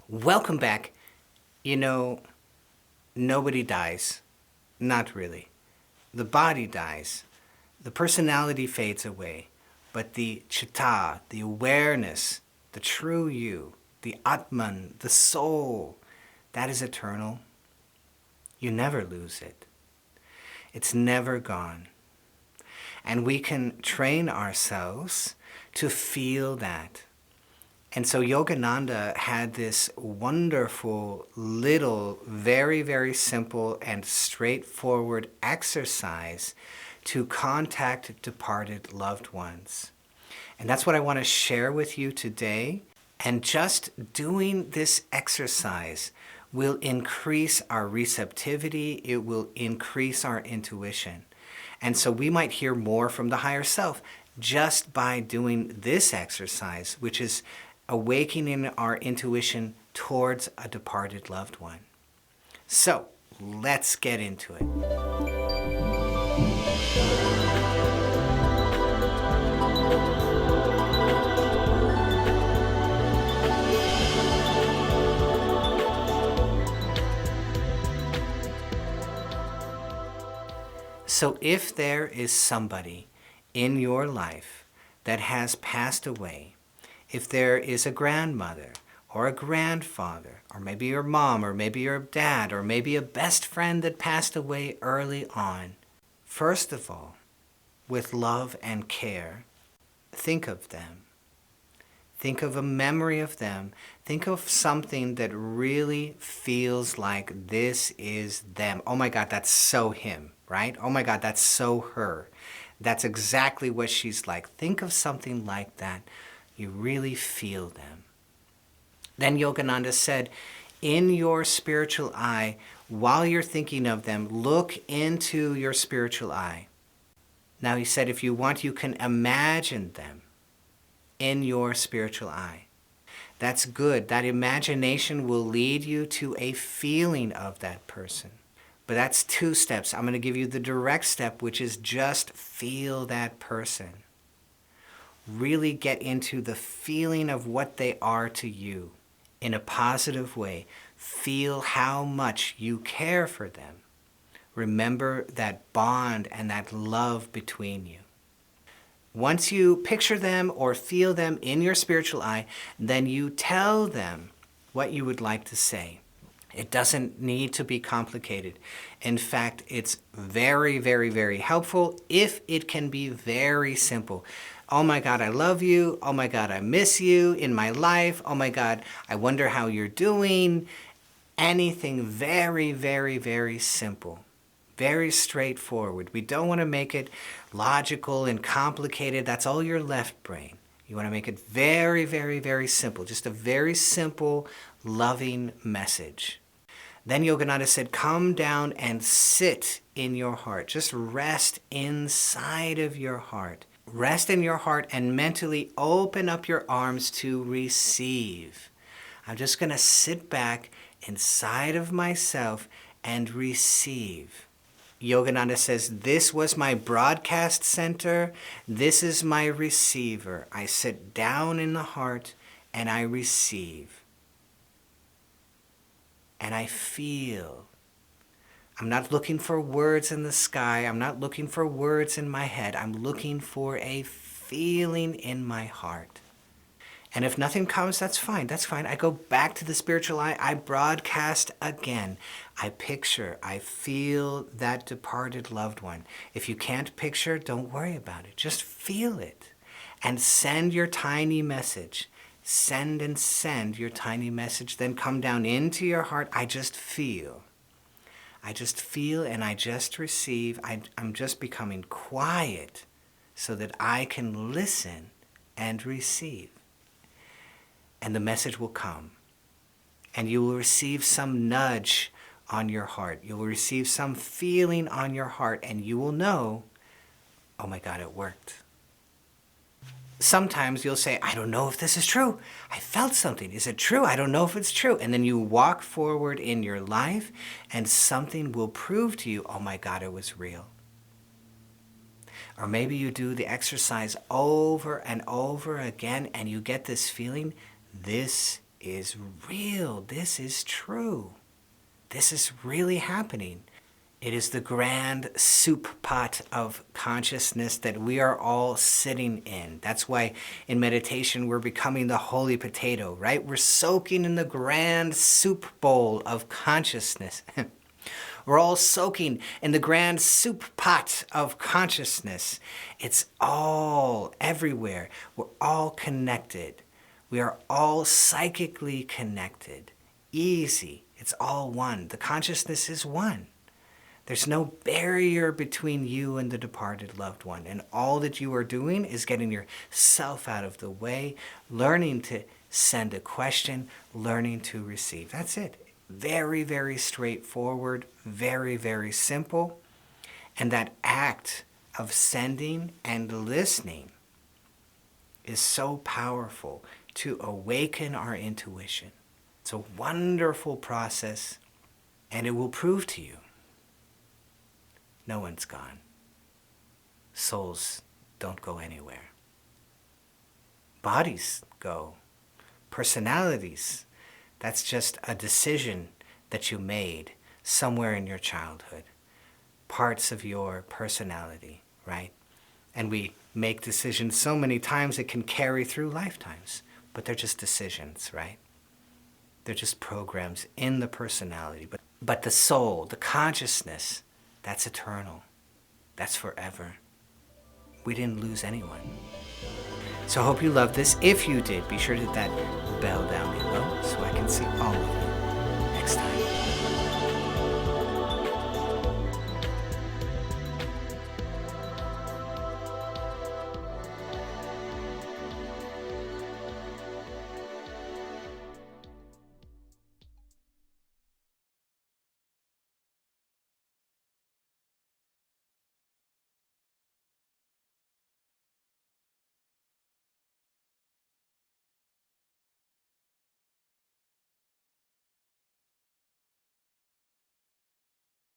Welcome back. You know, nobody dies. Not really. The body dies. The personality fades away. But the chitta, the awareness, the true you, the Atman, the soul, that is eternal. You never lose it. It's never gone. And we can train ourselves to feel that. And so Yogananda had this wonderful, little, very, very simple and straightforward exercise to contact departed loved ones. And that's what I want to share with you today. And just doing this exercise will increase our receptivity. It will increase our intuition. And so we might hear more from the higher self just by doing this exercise, which is awakening our intuition towards a departed loved one. So let's get into it. So if there is somebody in your life that has passed away, if there is a grandmother or a grandfather, or maybe your mom, or maybe your dad, or maybe a best friend that passed away early on, first of all, with love and care, think of them. Think of a memory of them. Think of something that really feels like this is them. Oh my God, that's so him, right? Oh my God, that's so her. That's exactly what she's like. Think of something like that. You really feel them. Then Yogananda said, in your spiritual eye, while you're thinking of them, look into your spiritual eye. Now he said, if you want, you can imagine them in your spiritual eye. That's good. That imagination will lead you to a feeling of that person. But that's 2 steps. I'm going to give you the direct step, which is just feel that person. Really get into the feeling of what they are to you in a positive way. Feel how much you care for them. Remember that bond and that love between you. Once you picture them or feel them in your spiritual eye, then you tell them what you would like to say. It doesn't need to be complicated. In fact, it's very, very, very helpful if it can be very simple. Oh my God, I love you. Oh my God, I miss you in my life. Oh my God, I wonder how you're doing. Anything very, very, very simple. Very straightforward. We don't want to make it logical and complicated. That's all your left brain. You want to make it very, very, very simple. Just a very simple, loving message. Then Yogananda said, come down and sit in your heart. Just rest inside of your heart. Rest in your heart and mentally open up your arms to receive. I'm just going to sit back inside of myself and receive. Yogananda says, this was my broadcast center. This is my receiver. I sit down in the heart and I receive. And I feel. I'm not looking for words in the sky. I'm not looking for words in my head. I'm looking for a feeling in my heart. And if nothing comes, that's fine. That's fine. I go back to the spiritual eye. I broadcast again. I picture. I feel that departed loved one. If you can't picture, don't worry about it. Just feel it. And send your tiny message. Send and send your tiny message. Then come down into your heart. I just feel. I just feel and I just receive. I'm just becoming quiet so that I can listen and receive. And the message will come. And you will receive some nudge on your heart. You will receive some feeling on your heart and you will know, oh my God, it worked. Sometimes you'll say, I don't know if this is true. I felt something. Is it true? I don't know if it's true. And then you walk forward in your life and something will prove to you, oh my God, it was real. Or maybe you do the exercise over and over again and you get this feeling, this is real. This is true. This is really happening. It is the grand soup pot of consciousness that we are all sitting in. That's why in meditation we're becoming the holy potato, right? We're soaking in the grand soup bowl of consciousness. We're all soaking in the grand soup pot of consciousness. It's all everywhere. We're all connected. We are all psychically connected. Easy. It's all one. The consciousness is one. There's no barrier between you and the departed loved one. And all that you are doing is getting yourself out of the way, learning to send a question, learning to receive. That's it. Very, very straightforward, very, very simple. And that act of sending and listening is so powerful to awaken our intuition. It's a wonderful process, and it will prove to you no one's gone. Souls don't go anywhere. Bodies go. Personalities, that's just a decision that you made somewhere in your childhood. Parts of your personality, right? And we make decisions so many times it can carry through lifetimes, but they're just decisions, right? They're just programs in the personality. But the soul, the consciousness, that's eternal. That's forever. We didn't lose anyone. So I hope you loved this. If you did, be sure to hit that bell down below so I can see all of you.